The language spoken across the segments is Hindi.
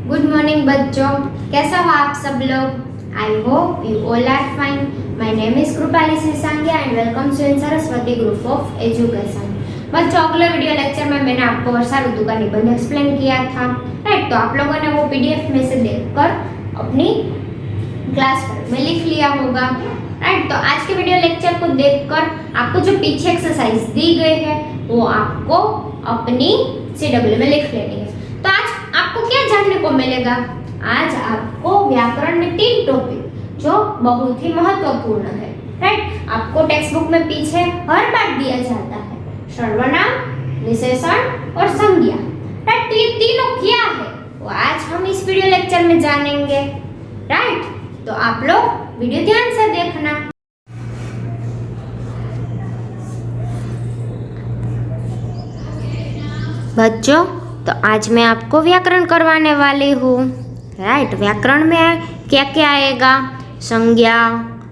गुड मॉर्निंग बच्चों, कैसा हो आप सब लोग। I hope you all are fine. My name is Kripali Sisangiya and welcome to in Saraswati group of education. बच्चों, अगले वीडियो लेक्चर में मैंने आपको वर्षा ऋतु का निबंध एक्सप्लेन किया था, राइट। तो आप लोगों ने वो पीडीएफ में से देखकर अपनी क्लास में लिख लिया होगा, राइट। तो आज के वीडियो लेक्चर को देखकर आपको जो पीछे एक्सरसाइज दी गई है वो आपको अपनी CW में लिख लेनी है। तो आज आपको क्या जानने को मिलेगा? आज आपको व्याकरण में 3 टॉपिक जो बहुत ही महत्वपूर्ण है, राइट। आपको टेक्स्ट बुक में पीछे हर बार दिया जाता है सर्वनाम, विशेषण और संज्ञा, राइट। तो ये तीनों क्या है वो आज हम इस वीडियो लेक्चर में जानेंगे, राइट। तो आप लोग वीडियो ध्यान से देखना। बच्चों, तो आज मैं आपको व्याकरण करवाने वाली हूँ, राइट। व्याकरण में क्या क्या आएगा? संज्ञा,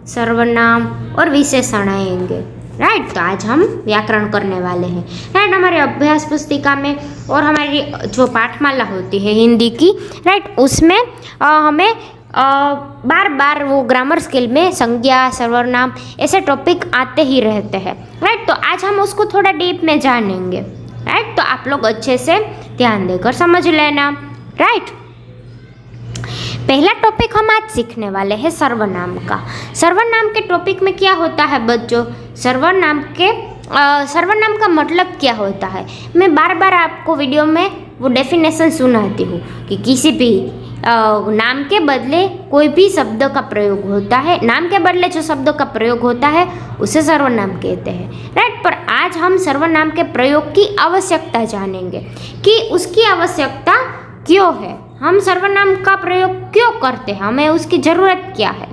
सर्वनाम और विशेषण आएंगे, राइट। तो आज हम व्याकरण करने वाले हैं, राइट। हमारे अभ्यास पुस्तिका में और हमारी जो पाठमाला होती है हिंदी की, राइट, उसमें हमें बार बार वो ग्रामर स्किल में संज्ञा, सर्वनाम ऐसे टॉपिक आते ही रहते हैं, राइट। तो आज हम उसको थोड़ा डीप में जानेंगे, राइट। तो आप लोग अच्छे से ध्यान देकर समझ लेना, राइट। पहला टॉपिक हम आज सीखने वाले हैं सर्वनाम का। सर्वनाम के टॉपिक में क्या होता है बच्चों? सर्वनाम का मतलब क्या होता है? मैं बार बार आपको वीडियो में वो डेफिनेशन सुनाती हूँ कि किसी भी नाम के बदले कोई भी शब्द का प्रयोग होता है, नाम के बदले जो शब्द का प्रयोग होता है उसे सर्वनाम कहते हैं, राइट। पर आज हम सर्वनाम के प्रयोग की आवश्यकता जानेंगे कि उसकी आवश्यकता क्यों है, हम सर्वनाम का प्रयोग क्यों करते हैं, हमें उसकी ज़रूरत क्या है,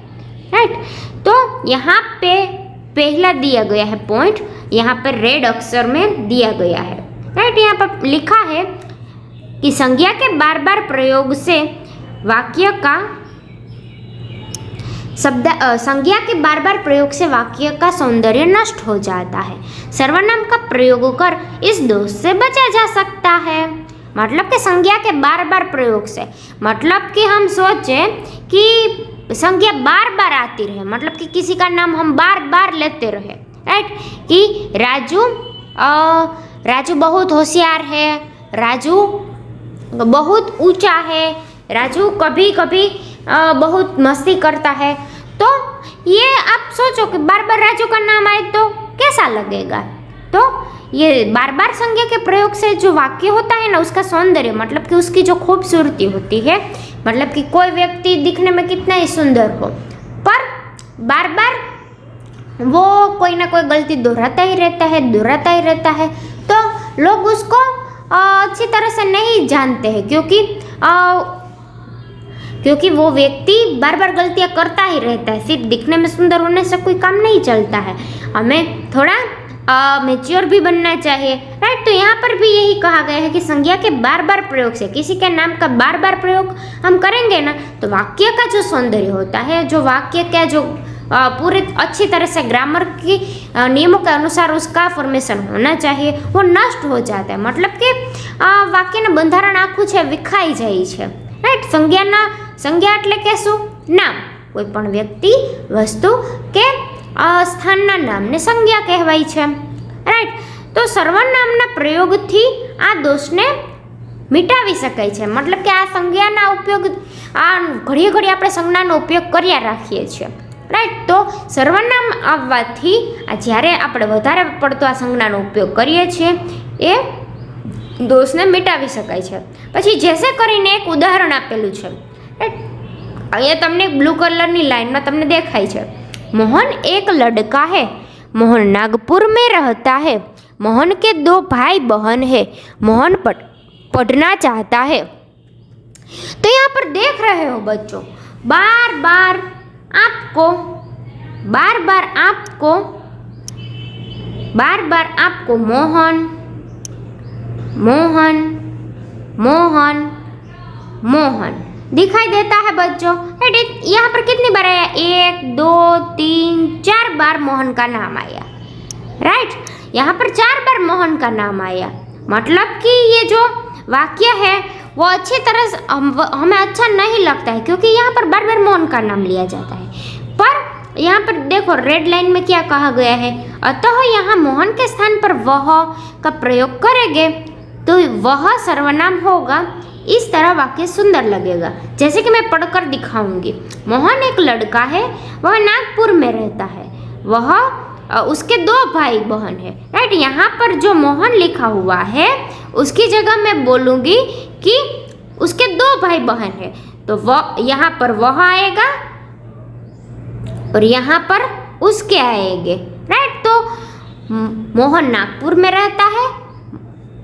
राइट। तो यहाँ पे पहला दिया गया है पॉइंट, यहाँ पर रेड अक्षर में दिया गया है, राइट। यहाँ पर लिखा है कि संज्ञा के बार बार प्रयोग से वाक्य का संज्ञा के बार बार प्रयोग से वाक्य का सौंदर्य नष्ट हो जाता है। सर्वनाम का प्रयोग कर इस दोष से बचा जा सकता है। मतलब कि संज्ञा के बार बार प्रयोग से, मतलब कि हम सोचें कि संज्ञा बार बार आती रहे, मतलब कि किसी का नाम हम बार बार लेते रहे, राइट। कि राजू बहुत होशियार है, राजू बहुत ऊंचा है, राजू कभी कभी बहुत मस्ती करता है। तो ये आप सोचो कि बार बार राजू का नाम आए तो कैसा लगेगा। तो ये बार बार संज्ञा के प्रयोग से जो वाक्य होता है ना, उसका सौंदर्य, मतलब कि उसकी जो खूबसूरती होती है, मतलब कि कोई व्यक्ति दिखने में कितना ही सुंदर हो, पर बार बार वो कोई ना कोई गलती दोहराता ही रहता है, तो लोग उसको अच्छी तरह से नहीं जानते हैं, क्योंकि वो व्यक्ति बार बार गलतियां करता ही रहता है। सिर्फ दिखने में सुंदर होने से कोई काम नहीं चलता है, हमें थोड़ा मैच्योर भी बनना चाहिए, राइट। तो यहाँ पर भी यही कहा गया है कि संज्ञा के बार बार प्रयोग से, किसी के नाम का बार बार प्रयोग हम करेंगे ना, तो वाक्य का जो सौंदर्य होता है, जो वाक्य का जो पूरे अच्छी तरह से ग्रामर की नियमों के अनुसार उसका फॉर्मेशन होना चाहिए, वो नष्ट हो जाता है। मतलब कि વાક્યનું બંધારણ આખું છે વિખાઈ જાય છે, રાઈટ। સંજ્ઞા એટલે કે શું? નામ, કોઈ પણ વ્યક્તિ, વસ્તુ કે સ્થાનના નામને સંજ્ઞા કહેવાય છે, રાઈટ। તો સર્વનામના પ્રયોગથી આ દોષને મિટાવી શકાય છે। मतलब કે આ સંજ્ઞાના ઉપયોગ, આ ઘડીએ ઘડી આપણે સંજ્ઞાનો ઉપયોગ કર્યા રાખીએ છીએ, રાઈટ। તો સર્વનામ આવવાથી જ્યારે આપણે વધારે પડતો આ સંજ્ઞાનો ઉપયોગ કરીએ છીએ એ દોષને મિટાવી શકાય છે। પછી જેસે કરીને એક ઉદાહરણ આપેલું છે, રાઈટ। અહીંયા તમને બ્લુ કલરની લાઇનમાં તમને દેખાય છે, मोहन एक लड़का है, मोहन नागपुर में रहता है, मोहन के 2 भाई बहन है, मोहन पढ़ना चाहता है। तो यहाँ पर देख रहे हो बच्चों, बार बार आपको मोहन मोहन मोहन मोहन दिखाई देता है बच्चों, राइट। यहाँ पर कितनी बार आया? 1 2 3 4 बार मोहन का नाम आया, राइट। यहाँ पर 4 बार मोहन का नाम आया। मतलब कि ये जो वाक्य है वो अच्छी तरह से हमें अच्छा नहीं लगता है, क्योंकि यहाँ पर बार बार मोहन का नाम लिया जाता है। पर यहाँ पर देखो रेड लाइन में क्या कहा गया है, अतः यहाँ मोहन के स्थान पर वह का प्रयोग करेंगे तो वह सर्वनाम होगा। इस तरह वाक्य सुंदर लगेगा। जैसे कि मैं पढ़कर दिखाऊंगी। मोहन एक लड़का है, वह नागपुर में रहता है, वह उसके 2 भाई बहन है। राइट, यहाँ पर जो मोहन लिखा हुआ है उसकी जगह मैं बोलूँगी कि उसके 2 भाई बहन है, तो वह यहाँ पर वह आएगा और यहाँ पर उसके आएंगे। राइट, तो मोहन नागपुर में रहता है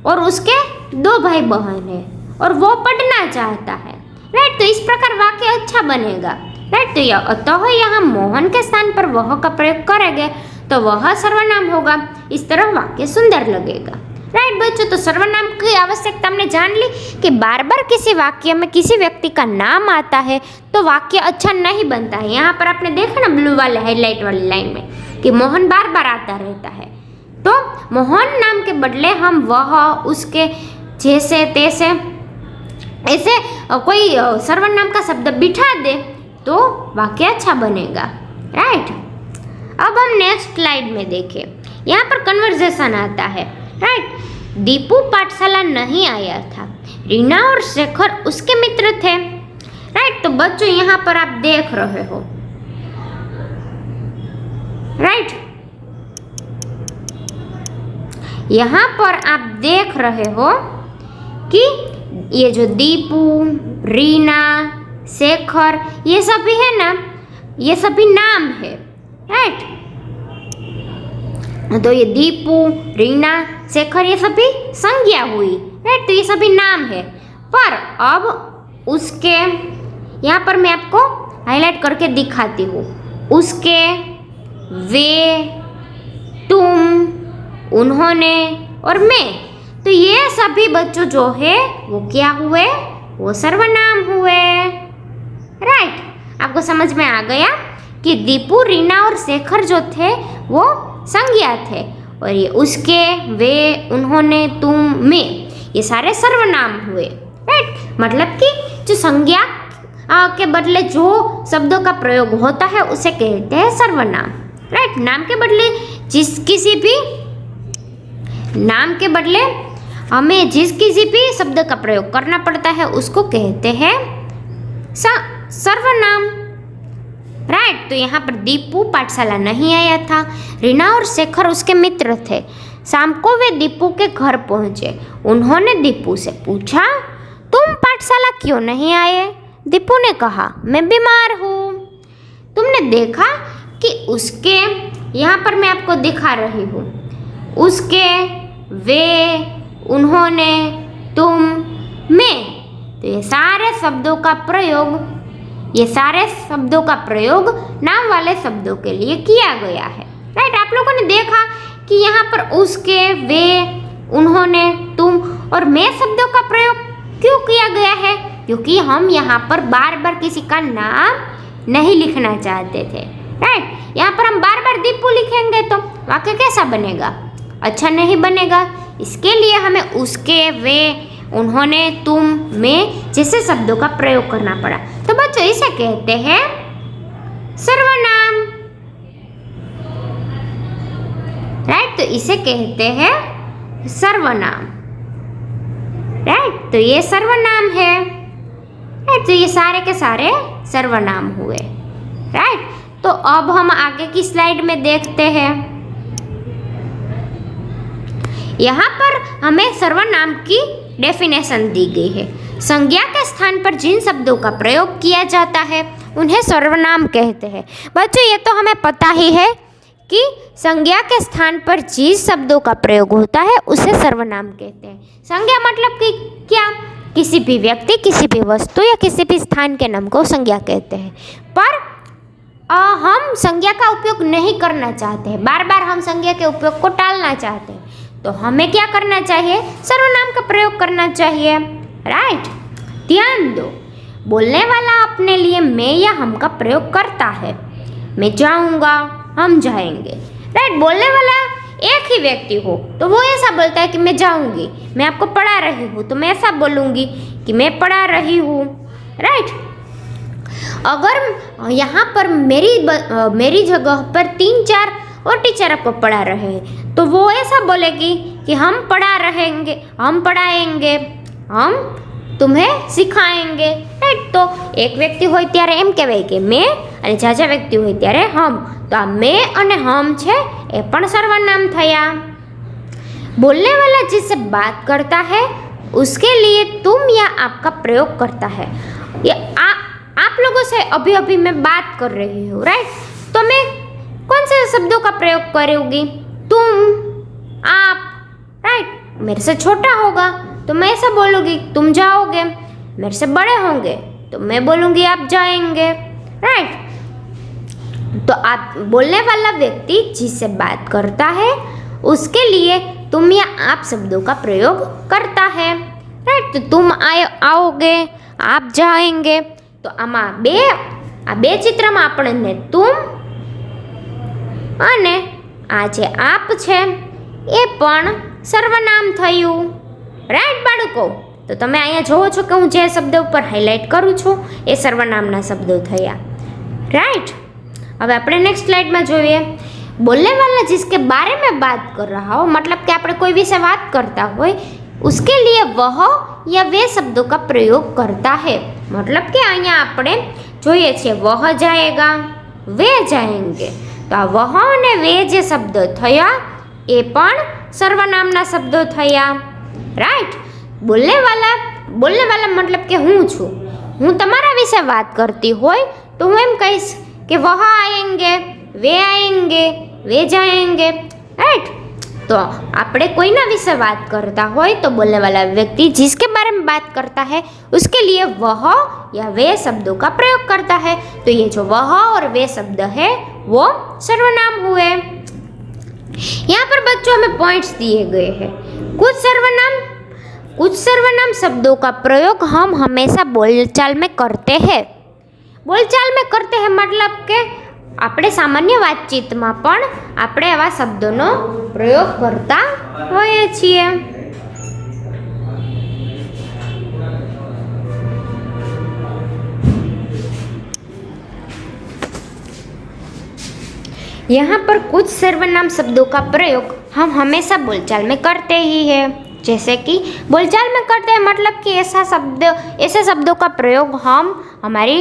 और उसके 2 भाई बहन है और वो पढ़ना चाहता है। राइट, तो इस प्रकार वाक्य अच्छा बनेगा। राइट, तो अतः यहाँ मोहन के स्थान पर वह का प्रयोग करेंगे तो वह सर्वनाम होगा। इस तरह वाक्य सुंदर लगेगा। राइट बच्चों, तो सर्वनाम की आवश्यकता हमने जान ली कि बार बार किसी वाक्य में किसी व्यक्ति का नाम आता है तो वाक्य अच्छा नहीं बनता है। यहाँ पर आपने देखा ना ब्लू वाले हाईलाइट वाली लाइन में कि मोहन बार बार आता रहता है, तो मोहन नाम के बदले हम वह, उसके, जैसे, तैसे ऐसे कोई सर्वनाम का शब्द बिठा दे तो वाक्य अच्छा बनेगा। राइट, अब हम नेक्स्ट स्लाइड में देखें। यहाँ पर कन्वर्सेशन आता है। राइट, दीपू पाठशाला नहीं आया था, रीना और शेखर उसके मित्र थे। राइट, तो बच्चों यहाँ पर आप देख रहे हो। राइट, यहाँ पर आप देख रहे हो कि ये जो दीपू, रीना, शेखर ये सभी है ना, ये सभी नाम है। राइट, तो ये दीपू, रीना, शेखर ये सभी संज्ञा हुई। राइट, तो ये सभी नाम है। पर अब उसके, यहाँ पर मैं आपको हाईलाइट करके दिखाती हूँ। उसके, वे, तुम, उन्होंने और मैं, तो ये सभी बच्चों जो है वो क्या हुए, वो सर्वनाम हुए। राइट, आपको समझ में आ गया कि दीपू, रीना और शेखर जो थे वो संज्ञा थे और ये उसके, वे, उन्होंने, तुम, मैं ये सारे सर्वनाम हुए। राइट, मतलब कि जो संज्ञा के बदले जो शब्दों का प्रयोग होता है उसे कहते हैं सर्वनाम। राइट, नाम के बदले किसी भी नाम के बदले हमें किसी भी शब्द का प्रयोग करना पड़ता है उसको कहते हैं सर्वनाम। राइट, तो यहाँ पर दीपू पाठशाला नहीं आया था, रीना और शेखर उसके मित्र थे। शाम को वे दीपू के घर पहुँचे। उन्होंने दीपू से पूछा, तुम पाठशाला क्यों नहीं आए? दीपू ने कहा, मैं बीमार हूँ। तुमने देखा कि उसके, यहाँ पर मैं आपको दिखा रही हूँ, उसके, वे, उन्होंने, तुम, मैं, तो ये सारे शब्दों का प्रयोग नाम वाले शब्दों के लिए किया गया है। राइट, आप लोगों ने देखा कि यहाँ पर उसके, वे, उन्होंने, तुम और मैं शब्दों का प्रयोग क्यों किया गया है? क्योंकि हम यहाँ पर बार बार किसी का नाम नहीं लिखना चाहते थे। राइट, यहाँ पर हम बार बार दीपू लिखेंगे तो वाक्य कैसा बनेगा? अच्छा नहीं बनेगा। इसके लिए हमें उसके, वे, उन्होंने, तुम, मैं जैसे शब्दों का प्रयोग करना पड़ा। तो बच्चों इसे कहते हैं सर्वनाम। राइट, तो इसे कहते हैं सर्वनाम। राइट, तो ये सर्वनाम है। राइट, तो ये सारे के सारे सर्वनाम हुए। राइट, तो अब हम आगे की स्लाइड में देखते हैं। यहाँ पर हमें सर्वनाम की डेफिनेशन दी गई है। संज्ञा के स्थान पर जिन शब्दों का प्रयोग किया जाता है उन्हें सर्वनाम कहते हैं। बच्चों ये तो हमें पता ही है कि संज्ञा के स्थान पर जिस शब्दों का प्रयोग होता है उसे सर्वनाम कहते हैं। संज्ञा मतलब कि क्या? किसी भी व्यक्ति, किसी भी वस्तु या किसी भी स्थान के नाम को संज्ञा कहते हैं। पर हम संज्ञा का उपयोग नहीं करना चाहते हैं, बार बार हम संज्ञा के उपयोग को टालना चाहते हैं, तो हमें क्या करना चाहिए? सर्वनाम का प्रयोग करना चाहिए। राइट, ध्यान दो, बोलने वाला अपने लिए मैं या हम का प्रयोग करता है। मैं जाऊंगा, हम जाएंगे। राइट, बोलने वाला एक ही व्यक्ति हो तो वो ऐसा बोलता है कि मैं जाऊंगी, मैं आपको पढ़ा रही हूँ तो मैं ऐसा बोलूँगी कि मैं पढ़ा रही हूँ, राइट। अगर यहाँ पर मेरी जगह पर 3-4 और टीचर आपको पढ़ा रहे हैं तो वो ऐसा बोलेगी कि हम पढ़ा रहेंगे, हम पढ़ाएंगे, हम तुम्हें सिखाएंगे, राइट। तो एक વ્યક્તિ હોય ત્યારે એમ કહેવાય કે મેં, અને જાજા વ્યક્તિ હોય ત્યારે હમ। તો આ મેં અને હમ છે એ પણ સર્વનામ થયા। बोलने वाला जिससे बात करता है उसके लिए तुम या आपका प्रयोग करता है। ये आप लोगों से अभी अभी मैं बात कर रही हूँ, राइट। तो मैं कौन से शब्दों का प्रयोग करूँगी? तुम, आप, राइट। मेरे से छोटा होगा तो मैं ऐसा बोलूँगी तुम जाओगे, मेरे से बड़े होंगे तो मैं बोलूँगी आप जाएंगे, राइट। तो आप बोलने वाला व्यक्ति जिससे बात करता है उसके लिए तुम या आप शब्दों का प्रयोग करता है, राइट। तो तुम आओगे, आप जाएंगे, तो આમાં બે ચિત્રમાં આપણને तुम અને આ જે આપ છે એ પણ સર્વનામ થયું, રાઈટ બાળકો। તો તમે અહીંયા જોવો છો કે હું જે શબ્દ ઉપર હાઇલાઇટ કરું છું એ સર્વનામના શબ્દો થયા, રાઈટ। હવે આપણે નેક્સ્ટ સ્લાઇડમાં જોઈએ। बोलने वाला जिसके बारे में बात कर रहा हो, मतलब कि આપણે કોઈ વિશે વાત કરતા હોય, उसके लिए वह या वे शब्दों का प्रयोग करता है। मतलब कि અહીંયા આપણે જોઈએ છીએ वह जाएगा, वे जाएंगे, तो આ वह અને वे જે શબ્દ થયા એ પણ સર્વનામના શબ્દો થયા, રાઈટ। બોલने वाला मतलब કે હું છું, હું તમારા વિશે વાત કરતી હોય તો હું એમ કહીશ કે वह आएंगे, वे जाएंगे, राइट। तो આપણે કોઈના વિશે વાત કરતા હોય तो बोलने वाला व्यक्ति जिसके बारे में बात करता है उसके लिए वह या वे शब्दों का प्रयोग करता है। तो ये जो वह और वे शब्द है वो सर्वनाम हुए। यहाँ पर बच्चों हमें पॉइंट्स दिए गए हैं। कुछ सर्वनाम शब्दों का प्रयोग हम हमेशा बोलचाल में करते हैं। बोलचाल में करते हैं मतलब કે આપણે સામાન્ય વાતચીતમાં પણ આપણે આવા શબ્દોનો પ્રયોગ કરતા હોઈએ છીએ। यहाँ पर कुछ सर्वनाम शब्दों का प्रयोग हम हमेशा बोलचाल में करते ही हैं। जैसे कि बोलचाल में करते हैं मतलब कि ऐसे शब्दों का प्रयोग हम हमारी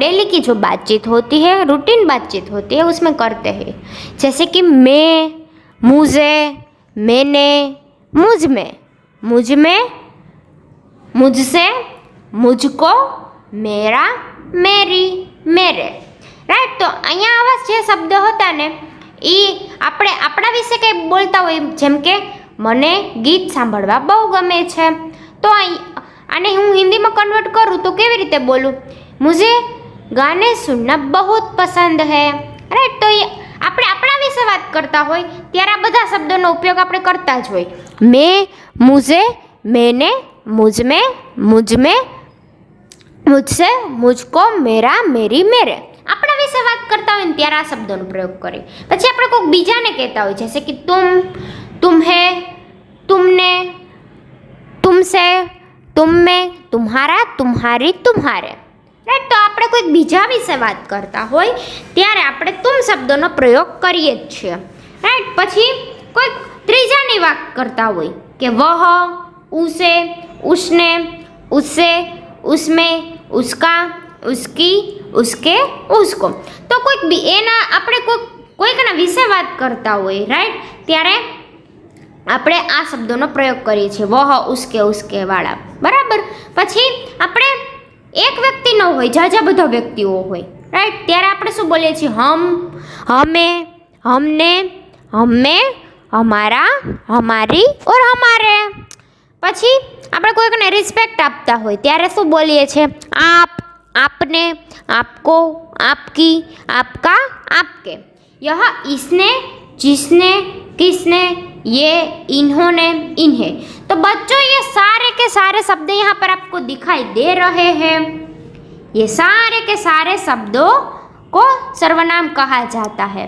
डेली की जो बातचीत होती है, रूटीन बातचीत होती है, उसमें करते हैं। जैसे कि मैं, मुझे, मैंने, मुझ में, मुझसे, मुझको, मेरा, मेरी, मेरे, राइट। तो અહીંયા આવા જે શબ્દ હતા ને એ આપણે આપણા વિશે કંઈ બોલતા હોય, જેમ કે મને ગીત સાંભળવા બહુ ગમે છે, તો આને હું હિન્દીમાં કન્વર્ટ કરું તો કેવી રીતે બોલું? મુझे ગાને સુનના बहुत પસંદ है, રાઈટ। તો આપણે આપણા વિશે વાત કરતા હોય ત્યારે આ બધા શબ્દોનો ઉપયોગ આપણે કરતા જ હોય। मैं, मुझे, मैंने, मुझ में, मुझसे, मुझको, मेरा, मेरी, मेरे, આપણા વિશે વાત કરતા હોય ને ત્યારે આ શબ્દોનો પ્રયોગ કરીએ। પછી આપણે કોઈક બીજાને કહેતા હોય, जैसे कि तुम, तुम्हें, तुमने, तुमसे, तुम में, तुम्हारा, तुम्हारी, तुम्हारे, રાઈટ। તો આપણે કોઈક બીજા વિશે વાત કરતા હોય ત્યારે આપણે तुम શબ્દોનો પ્રયોગ કરીએ જ છીએ, રાઈટ। પછી કોઈક ત્રીજાની વાત કરતા હોય કે वह, उसे, उसने, उससे, उसमें, उसका, उसकी, उसके, उसको, તો કોઈક એના આપણે કોઈકના વિશે વાત કરતા હોય, રાઈટ, ત્યારે આપણે આ શબ્દોનો પ્રયોગ કરીએ છીએ वह, उसके, उसके वाला, બરાબર। પછી આપણે એક વ્યક્તિ ન હોય, જાજા બધા વ્યક્તિઓ હોય, રાઈટ, ત્યારે આપણે શું બોલીએ છીએ? हम, हमें, हमने, हमें, हमारा, हमारी और हमारे। પછી આપણે કોઈકને રિસ્પેક્ટ આપતા હોય ત્યારે શું બોલીએ છીએ? आप, आपने, आपको, आपकी, आपका, आपके। यह इसने, जिसने, किसने, ये, इन्होंने, इन्हें। तो बच्चों ये सारे के सारे शब्द यहाँ पर आपको दिखाई दे रहे हैं। ये सारे के सारे शब्दों को सर्वनाम कहा जाता है,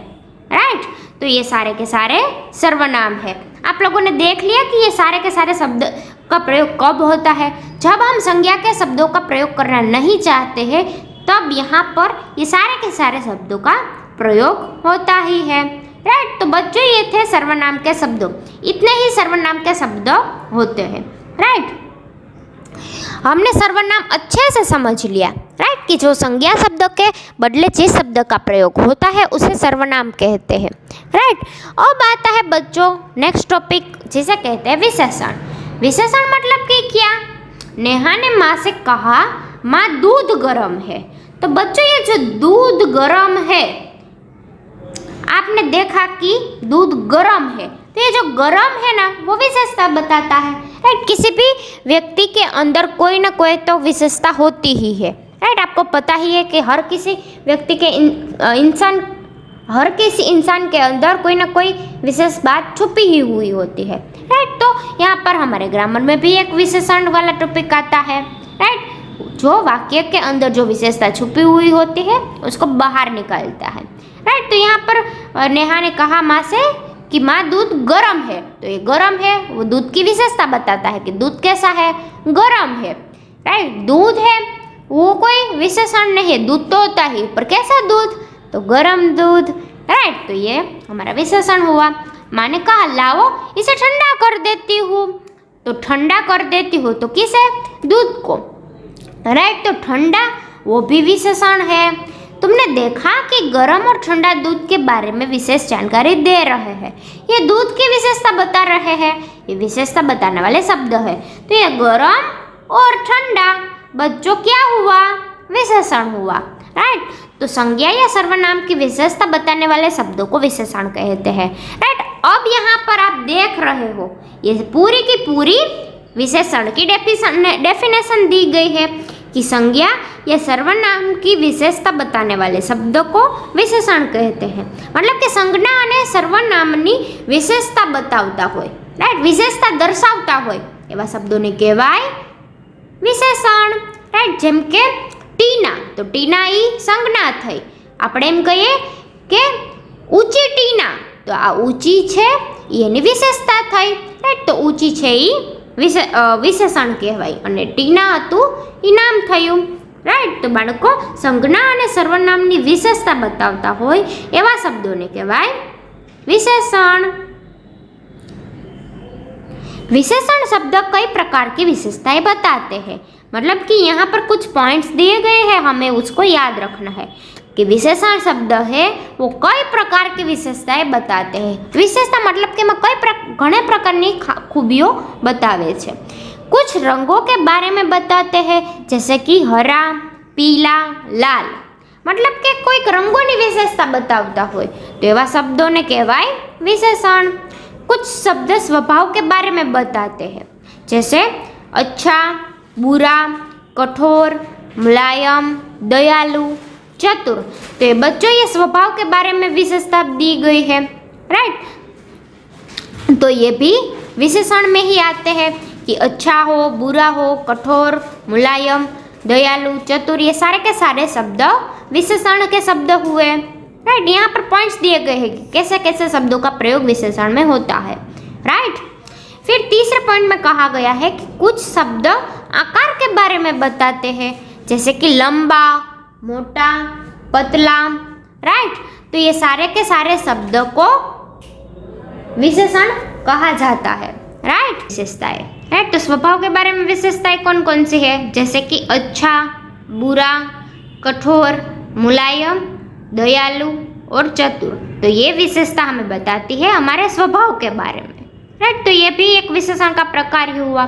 राइट। तो ये सारे के सारे सर्वनाम है। आप लोगों ने देख लिया कि ये सारे के सारे शब्द का प्रयोग कब होता है, जब हम संज्ञा के शब्दों का प्रयोग करना नहीं चाहते हैं, तब यहाँ पर ये सारे के सारे शब्दों का प्रयोग होता ही है, राइट। तो बच्चों ये थे सर्वनाम के शब्दों, इतने ही सर्वनाम के शब्द होते हैं, राइट। हमने सर्वनाम अच्छे से समझ लिया, राइट, कि जो संज्ञा शब्द के बदले जिस शब्द का प्रयोग होता है उसे सर्वनाम कहते हैं, राइट। अब आता है बच्चों नेक्स्ट टॉपिक, जिसे कहते हैं विशेषण। विशेषण मतलब कि क्या? नेहा ने माँ से कहा माँ दूध गर्म है। तो बच्चों ये जो दूध गर्म है, आपने देखा कि दूध गर्म है, तो ये जो गर्म है ना वो विशेषता बताता है, राइट। किसी भी व्यक्ति के अंदर कोई ना कोई तो विशेषता होती ही है, राइट। आपको पता ही है कि हर किसी व्यक्ति के हर किसी इंसान के अंदर कोई ना कोई विशेष बात छुपी ही हुई होती है, राइट। तो यहाँ पर हमारे ग्रामर में भी एक विशेषण वाला टॉपिक आता है, राइट। जो वाक्य के अंदर जो विशेषता छुपी हुई होती है उसको बाहर निकालता है, राइट। तो यहाँ पर नेहा ने कहा माँ से कि माँ दूध गर्म है, तो ये गर्म है वो दूध की विशेषता बताता है कि दूध कैसा है, गर्म है, राइट। दूध है वो कोई विशेषण नहीं है, दूध तो होता ही, पर कैसा दूध, तो गर्म दूध, राइट। तो ये हमारा विशेषण हुआ। माँ ने कहा लाओ इसे ठंडा कर देती हूँ, तो ठंडा कर देती हूँ तो किसे, दूध को, राइट। तो ठंडा वो भी विशेषण है। तुमने देखा कि गर्म और ठंडा दूध के बारे में विशेष जानकारी दे रहे हैं, ये दूध की विशेषता बता रहे हैं, ये विशेषता बताने वाले शब्द है। तो ये गर्म और ठंडा बच्चों क्या हुआ, विशेषण हुआ, राइट। तो संज्ञा या सर्वनाम की विशेषता बताने वाले शब्दों को विशेषण कहते हैं, राइट। अब यहाँ पर आप देख रहे हो ये पूरी की पूरी विशेषण की डेफिनेशन दी गई है कि संज्ञा या सर्वनाम की विशेषता बताने वाले शब्दों को विशेषण कहते हैं। मतलब कि संज्ञा અને સર્વનામની વિશેષતા બતાવતા હોય, રાઈટ, વિશેષતા દર્શાવતા હોય એવા શબ્દોને કહેવાય વિશેષણ, રાઈટ। જેમ કે ટીના, તો ટીના એ સંજ્ઞા થઈ, આપણે એમ કહીએ કે ઊંચી ટીના, તો આ ઊંચી છે એ એની વિશેષતા થઈ, રાઈટ। તો ઊંચી છે એ વિશેષણ કહેવાય અને ટીના હતું એ નામ થયું, રાઈટ। તો બાળકો સંજ્ઞા અને સર્વનામની વિશેષતા બતાવતા હોય એવા શબ્દોને કહેવાય विशेषण। विशेषण शब्द कई प्रकार की विशेषताएं बताते हैं, मतलब कि यहाँ पर कुछ पॉइंट्स दिए गए हैं, हमें उसको याद रखना है कि विशेषण शब्द है वो कई प्रकार की विशेषताएं बताते हैं। विशेषता मतलब कि घणे प्रकारनी खूबियों बतावे छे। कुछ रंगों के बारे में बताते हैं, जैसे कि हरा, पीला, लाल, मतलब कि कोई रंगों की विशेषता बतावता हो तो एवा शब्दों ने कहवाय विशेषण। कुछ शब्द स्वभाव के बारे में बताते हैं, जैसे अच्छा, बुरा, कठोर, मुलायम, दयालु, चतुर। तो ये बच्चों ये स्वभाव के बारे में विशेषता दी गई है, राइट। तो ये भी विशेषण में ही आते हैं कि अच्छा हो, बुरा हो, कठोर, मुलायम, दयालु, चतुर, ये सारे के सारे शब्द विशेषण के शब्द हुए, राइट। यहाँ पर पॉइंट्स दिए गए हैं कि कैसे कैसे शब्दों का प्रयोग विशेषण में होता है, राइट। फिर तीसरे पॉइंट में कहा गया है कि कुछ शब्द आकार के बारे में बताते हैं, जैसे कि लंबा, मोटा, पतला, राइट। तो ये सारे के सारे शब्द को विशेषण कहा जाता है, राइट। विशेषताएं, राइट। तो स्वभाव के बारे में विशेषताएं कौन कौन सी है, जैसे कि अच्छा, बुरा, कठोर, मुलायम, दयालु और चतुर। तो ये विशेषता हमें बताती है हमारे स्वभाव के बारे में, राइट। तो ये भी एक विशेषण का प्रकार ही हुआ।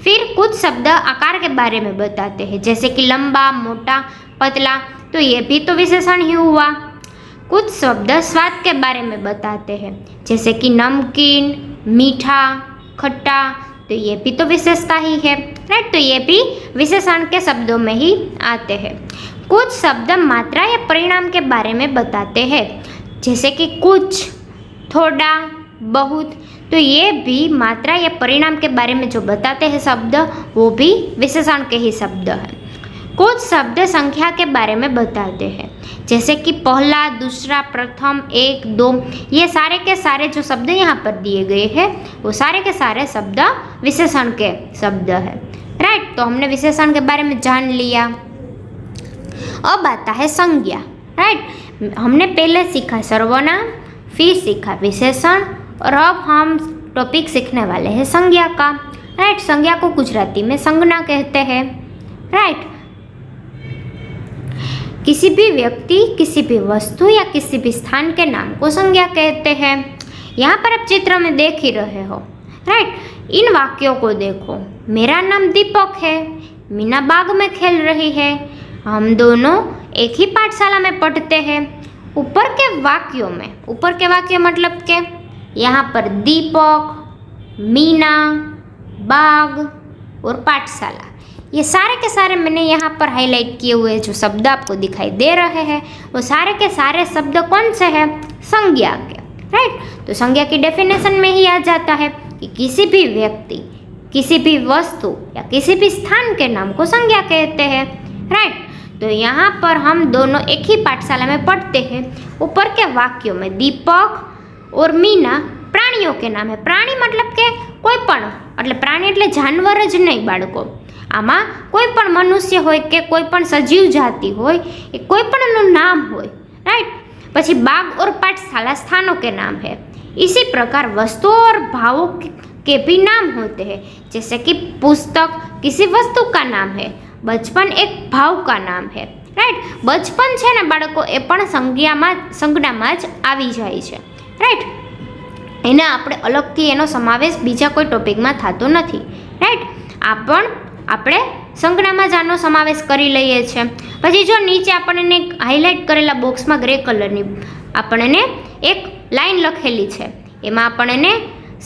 फिर कुछ शब्द आकार के बारे में बताते हैं, जैसे कि लंबा, मोटा, पतला। तो ये भी तो विशेषण ही हुआ। कुछ शब्द स्वाद के बारे में बताते हैं, जैसे कि नमकीन, मीठा, खट्टा। तो ये भी तो विशेषता ही है, राइट। तो ये भी विशेषण के शब्दों में ही आते हैं। कुछ शब्द मात्रा या परिणाम के बारे में बताते हैं, जैसे कि कुछ, थोड़ा, बहुत। तो ये भी मात्रा या परिणाम के बारे में जो बताते हैं शब्द, वो भी विशेषण के ही शब्द हैं। कुछ शब्द संख्या के बारे में बताते हैं, जैसे कि पहला, दूसरा, प्रथम, एक, दो। ये सारे के सारे जो शब्द यहाँ पर दिए गए हैं वो सारे के सारे शब्द विशेषण के शब्द है। राइट, तो हमने विशेषण के बारे में जान लिया। अब आता है संज्ञा। राइट, हमने पहले सीखा सर्वनाम, फिर सीखा विशेषण, और अब हम टॉपिक सीखने वाले हैं संज्ञा का। राइट, संज्ञा को गुजराती में संज्ञा कहते हैं। राइट, किसी भी व्यक्ति, किसी भी वस्तु या किसी भी स्थान के नाम को संज्ञा कहते हैं। यहाँ पर आप चित्र में देख ही रहे हो। राइट, इन वाक्यों को देखो। मेरा नाम दीपक है, मीना बाग में खेल रही है, हम दोनों एक ही पाठशाला में पढ़ते हैं। ऊपर के वाक्यों में, ऊपर के वाक्य मतलब के यहाँ पर दीपक, मीना, बाग और पाठशाला, ये सारे के सारे मैंने यहाँ पर हाईलाइट किए हुए जो शब्द आपको दिखाई दे रहे हैं वो सारे के सारे शब्द कौन से हैं? संज्ञा के। राइट, तो संज्ञा की डेफिनेशन में ही आ जाता है कि किसी भी व्यक्ति, किसी भी वस्तु या किसी भी स्थान के नाम को संज्ञा कहते हैं। राइट, तो यहाँ पर हम दोनों एक ही पाठशाला में पढ़ते हैं। ऊपर के वाक्यों में दीपक और मीना प्राणियों के नाम है। प्राणी मतलब के कोई पण, એટલે પ્રાણી એટલે જાનવર જ નહીં બાળકો, આમાં કોઈ પણ મનુષ્ય હોય કે કોઈ પણ સજીવ જાતિ હોય એ કોઈ પણ એનું નામ હોય। राइट, પછી बाग और पाठशाला स्थानों के नाम है। इसी प्रकार वस्तुओं और भावों के भी नाम होते हैं, जैसे कि पुस्तक किसी वस्तु का नाम है, बचपन एक भाव का नाम है। राइट, बचपन છે ને બાળકો એ પણ સંજ્ઞામાં જ આવી જાય છે। રાइट, એને આપણે અલગથી એનો સમાવેશ બીજા કોઈ ટોપિકમાં થતો નથી। રાઈટ, આપણે સંજ્ઞામાં જ આનો સમાવેશ કરી લઈએ છીએ। પછી જો નીચે આપણને હાઇલાઇટ કરેલા બોક્સમાં ગ્રે કલરની આપણને એક લાઈન લખેલી છે, એમાં આપણને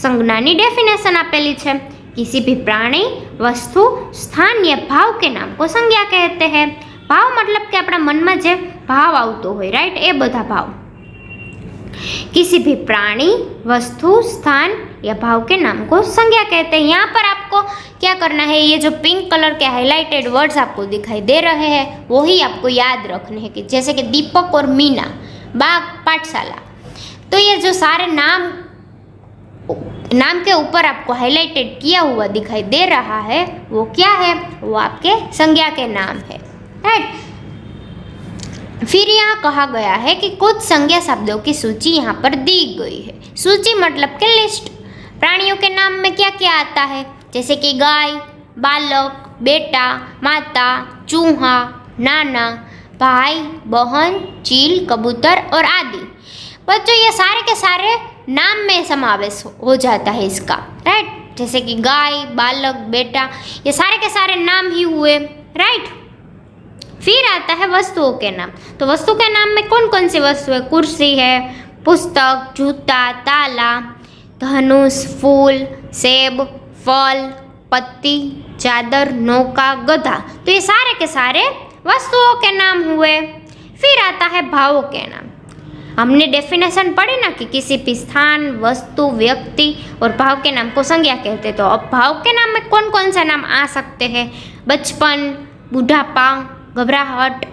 સંજ્ઞાની ડેફિનેશન આપેલી છે। किसी भी प्राणी, वस्तु, स्थान या भाव के नाम को संज्ञा कहते हैं। भाव मतलब કે આપણા મનમાં જે ભાવ આવતો હોય, રાઈટ, એ બધા ભાવ। किसी भी प्राणी, वस्तु, स्थान या भाव के नाम को संज्ञा कहते हैं। यहाँ पर आपको क्या करना है, ये जो पिंक कलर के हाईलाइटेड वर्ड्स आपको दिखाई दे रहे हैं वो ही आपको याद रखने हैं, कि जैसे कि दीपक और मीना, बाग, पाठशाला। तो ये जो सारे नाम के ऊपर आपको हाईलाइटेड किया हुआ दिखाई दे रहा है वो क्या है? वो आपके संज्ञा के नाम है। राइट, फिर यहाँ कहा गया है कि कुछ संज्ञा शब्दों की सूची यहाँ पर दी गई है। सूची मतलब के लिस्ट। प्राणियों के नाम में क्या क्या आता है, जैसे कि गाय, बालक, बेटा, माता, चूहा, नाना, भाई, बहन, चील, कबूतर और आदि। बच्चों, ये सारे के सारे नाम में समावेश हो जाता है इसका। राइट, जैसे कि गाय, बालक, बेटा, ये सारे के सारे नाम ही हुए। राइट, फिर आता है वस्तुओं के नाम। तो वस्तु के नाम में कौन कौन सी वस्तु है? कुर्सी है, पुस्तक, जूता, ताला, धनुष, फूल, सेब, फल, पत्ती, चादर, नौका, गधा। तो ये सारे के सारे वस्तुओं के नाम हुए। फिर आता है भावों के नाम। हमने डेफिनेशन पढ़ी ना कि किसी भी स्थान, वस्तु, व्यक्ति और भाव के नाम को संज्ञा कहते। तो अब भाव के नाम में कौन कौन सा नाम आ सकते हैं? बचपन, बुढ़ापा, घबराहट,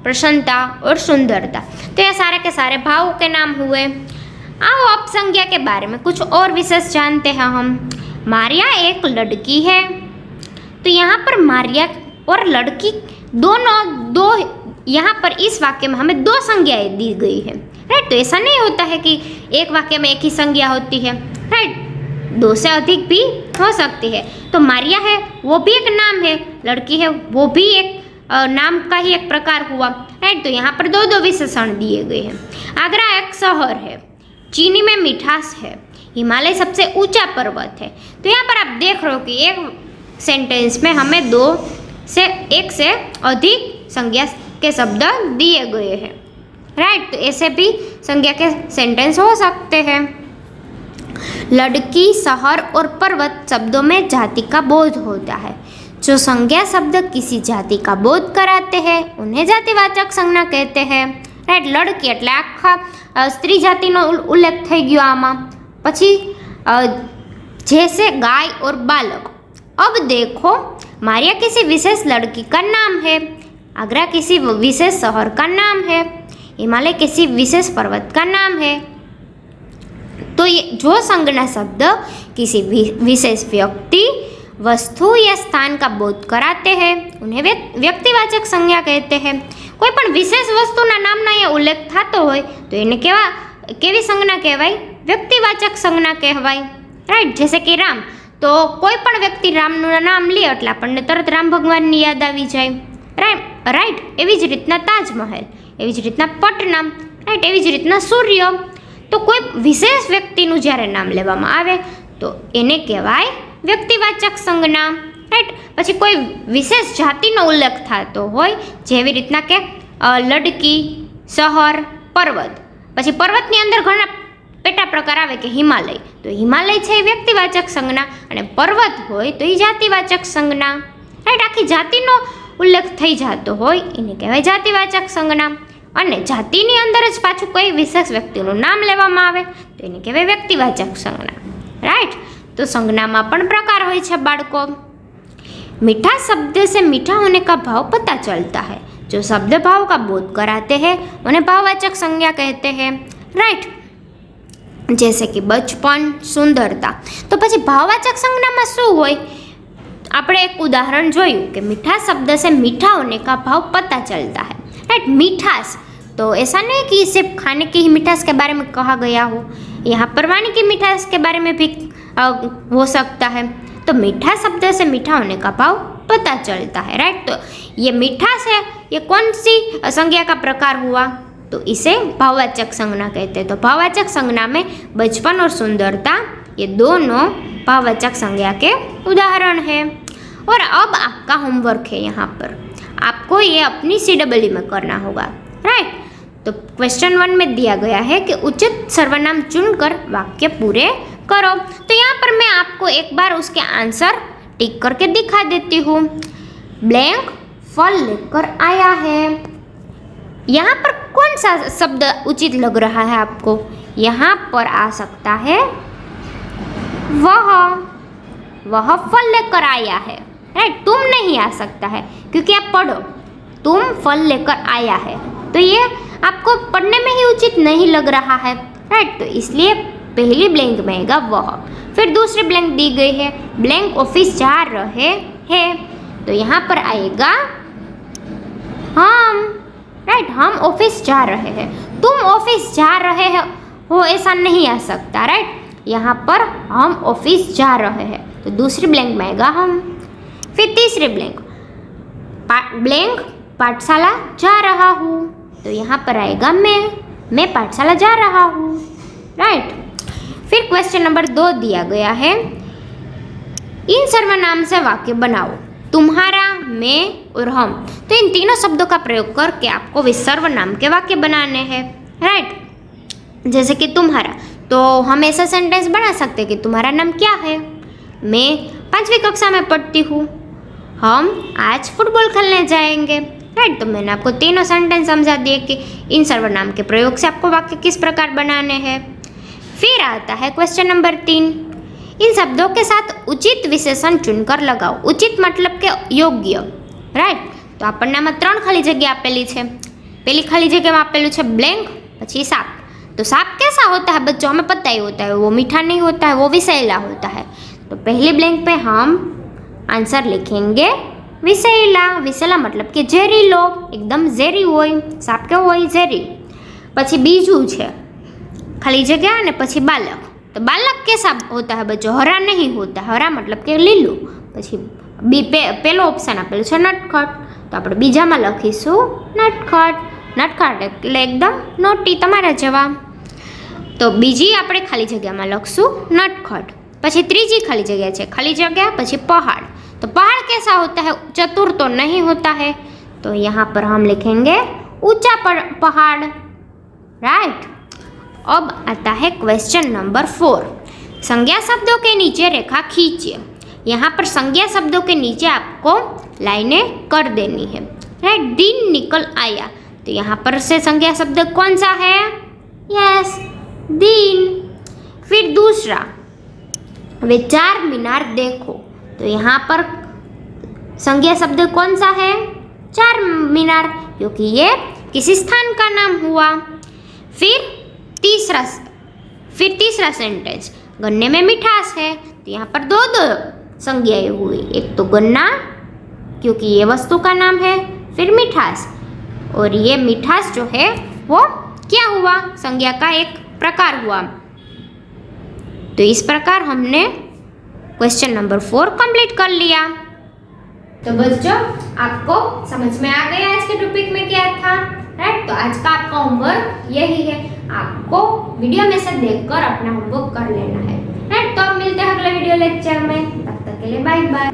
प्रसन्नता और सुंदरता। तो ये सारे के सारे भावों के नाम हुए। आओ अब संज्ञा के बारे में कुछ और विशेष जानते हैं हम। मारिया एक लड़की है। तो यहाँ पर मारिया और लड़की दोनों दो, यहाँ पर इस वाक्य में हमें दो संज्ञाएं दी गई है। राइट, तो ऐसा नहीं होता है कि एक वाक्य में एक ही संज्ञा होती है। राइट, दो से अधिक भी हो सकती है। तो मारिया है वो भी एक नाम है, लड़की है वो भी एक नाम का ही एक प्रकार हुआ। राइट, तो यहाँ पर दो दो विशेषण दिए गए हैं। आगरा एक शहर है, चीनी में मिठास है, हिमालय सबसे ऊंचा पर्वत है। तो यहाँ पर आप देख रहे हो कि एक सेंटेंस में हमें एक से अधिक संज्ञा के शब्द दिए गए हैं। राइट, तो ऐसे भी संज्ञा के सेंटेंस हो सकते हैं। लड़की, शहर और पर्वत शब्दों में जाति का बोध होता है। जो संज्ञा शब्द किसी जाति का बोध कराते हैं उन्हें जातिवाचक संज्ञा कहते हैं। राइट, लड़की એટલે આખા સ્ત્રી જાતિનો ઉલ્લેખ થઈ ગયો આમાં। પછી जैसे गाय और बालक। अब देखो, मारिया किसी विशेष लड़की का नाम है। आगरा किसी विशेष शहर का नाम है, हिमालय किसी विशेष पर्वत का नाम है। तो ये जो संज्ञा शब्द किसी विशेष व्यक्ति, वस्तु या स्थान का बोध कराते हैं उन्हें व्यक्तिवाचक संज्ञा कहते हैं। कोई पण विशेष वस्तुना नामना ये उल्लेख थतो होय तो एने केवी संज्ञा कहेवाय? व्यक्तिवाचक संज्ञा कहेवाय। राइट, जैसे कि राम, तो कोई पण व्यक्ति रामનું નામ લે એટલે આપણને તરત રામ ભગવાનની યાદ આવી જાય। રાઈટ, એવી જ રીતના તાજમહેલ, એવી જ રીતના પટનામ, રાઈટ, એવી જ રીતના સૂર્ય। તો કોઈ વિશેષ વ્યક્તિનું જ્યારે નામ લેવામાં આવે તો એને કહેવાય વ્યક્તિવાચક સંજ્ઞા। રાઈટ, પછી કોઈ વિશેષ જાતિનો ઉલ્લેખ થતો હોય જેવી રીતના કે લડકી, શહર, પર્વત। પછી પર્વતની અંદર ઘણા પેટા પ્રકાર આવે કે હિમાલય, તો હિમાલય છે એ વ્યક્તિવાચક સંજ્ઞા અને પર્વત હોય તો એ જાતિવાચક સંજ્ઞા। રાઈટ, આખી જાતિનો ઉલ્લેખ થઈ જતો હોય એને કહેવાય જાતિવાચક સંજ્ઞા। અને જાતિની અંદર જ પાછું કોઈ વિશેષ વ્યક્તિનું નામ લેવામાં આવે તો એને કહેવાય વ્યક્તિવાચક સંજ્ઞા। રાઈટ, તો સંજ્ઞામાં પણ પ્રકાર હોય છે બાળકો। मीठा शब्द से मीठा होने का भाव पता चलता है। जो शब्द भाव का बोध कराते हैं उन्हें भाववाचक संज्ञा कहते हैं। राइट, जैसे कि बचपन, सुंदरता। तो પછી ભાવવાચક સંજ્ઞામાં શું હોય? આપણે એક ઉદાહરણ જોયું કે मीठा शब्द से मीठा होने का भाव पता चलता है। राइट, मिठास, तो ऐसा नहीं कि सिर्फ खाने की ही मिठास के बारे में कहा गया हो, यहाँ पर वाणी की मिठास के बारे में भी हो सकता है। तो मीठा शब्द से मीठा होने का भाव पता चलता है। राइट, तो ये मिठास है, ये कौन सी संज्ञा का प्रकार हुआ? तो इसे भाववाचक संज्ञा कहते हैं। तो भाववाचक संज्ञा में बचपन और सुंदरता ये दोनों भाववाचक संज्ञा के उदाहरण हैं। और अब आपका होमवर्क है, यहाँ पर आपको ये अपनी CEE में करना होगा। राइट, तो क्वेश्चन 1 में दिया गया है कि उचित सर्वनाम चुनकर वाक्य पूरे करो। तो यहाँ पर मैं आपको एक बार उसके आंसर टिक करके दिखा देती हूँ। ब्लैंक फल लेकर आया है, यहाँ पर कौन सा शब्द उचित लग रहा है आपको? यहाँ पर आ सकता है वह फल लेकर आया है। राइट, तुम नहीं आ सकता है क्योंकि आप पढ़ो, तुम फल लेकर आया है, तो ये आपको पढ़ने में ही उचित नहीं लग रहा है। राइट, तो इसलिए पहली ब्लैंक में आएगा वह। फिर दूसरी ब्लैंक दी गई है ब्लैंक ऑफिस जा रहे हैं, तो यहाँ पर आएगा हम। राइट, हम ऑफिस जा रहे हैं, तुम ऑफिस जा रहे हो ऐसा नहीं आ सकता। राइट, यहाँ पर हम ऑफिस जा रहे हैं, तो दूसरी ब्लैंक में आएगा हम। फिर तीसरी ब्लैंक ब्लैंक पाठशाला जा रहा हूँ, तो यहाँ पर आएगा मैं पाठशाला जा रहा हूँ। राइट, फिर क्वेश्चन नंबर 2 दिया गया है, इन सर्वनाम से वाक्य बनाओ। तुम्हारा, मैं और हम, तो इन तीनों शब्दों का प्रयोग करके आपको सर्वनाम के वाक्य बनाने हैं। राइट, जैसे कि तुम्हारा, तो हम ऐसा सेंटेंस बना सकते हैं कि तुम्हारा नाम क्या है? मैं 5वीं कक्षा में पढ़ती हूँ। हम आज फुटबॉल खेलने जाएंगे। राइट, तो मैंने आपको तीनों सेंटेंस समझा दिए कि इन सर्वनाम के प्रयोग से आपको वाक्य किस प्रकार बनाने हैं। फिर आता है क्वेश्चन नंबर 3, इन शब्दों के साथ उचित विशेषण चुनकर लगाओ। उचित मतलब के योग्य। राइट, तो આપણને આમાં 3 ખાલી જગ્યા આપેલી છે। पहली खाली जगह में आपेलू है ब्लैंक, પછી सांप। तो सांप कैसा होता है बच्चों? हमें पता ही होता है, वो मीठा नहीं होता है, वो विषैला होता है। तो पहली ब्लैंक पे हम आंसर लिखेंगे विषैला। विषैला मतलब कि ઝેરીલો, एकदम ઝેરી હોય। सांप કેવો હોય? ઝેરી। પછી બીજું છે खाली जगह ने પછી बालक। तो बालक कैसा होता है बच्चों? हरा नहीं होता। हरा मतलब कि लीलू। પછી પેલો ઓપ્શન આપેલું છે નટખટ, તો આપણે બીજામાં લખીશું નટખટ। નટખટ એટલે એકદમ નોટી, તમારા જવાબ। તો બીજી આપણે ખાલી જગ્યામાં લખશું નટખટ। પછી ત્રીજી ખાલી જગ્યા છે ખાલી જગ્યા, પછી પહાड़। तो पहाड़ कैसा होता है? चतुर तो नहीं होता है, तो यहाँ पर हम लिखेंगे ऊंचा पहाड़। राइट, अब आता है क्वेश्चन नंबर 4, संज्ञा शब्दों के नीचे रेखा खींचिए। यहाँ पर संज्ञा शब्दों के नीचे आपको लाइनें कर देनी है। राइट, दिन निकल आया, तो यहाँ पर से संज्ञा शब्द कौन सा है? यस, दिन। फिर दूसरा, वे 4 मीनार देखो, तो यहाँ पर संज्ञा शब्द कौन सा है? चार मीनार, क्योंकि ये किसी स्थान का नाम हुआ। फिर तीसरा सेंटेंस, गन्ने में मिठास है, तो यहाँ पर दो दो संज्ञाएं हुई, एक तो गन्ना क्योंकि ये वस्तु का नाम है, फिर मिठास, और ये मिठास जो है वो क्या हुआ, संज्ञा का एक प्रकार हुआ। तो इस प्रकार हमने क्वेश्चन नंबर 4 कंप्लीट कर लिया। तो बच्चों, आपको समझ में आ गया आज के टॉपिक में क्या था, राइट। तो आज का आपका होमवर्क यही है, आपको वीडियो में से देखकर अपना होमवर्क कर लेना है, राइट। तो अब मिलते हैं अगले वीडियो लेक्चर में, तब तक के लिए बाय बाय।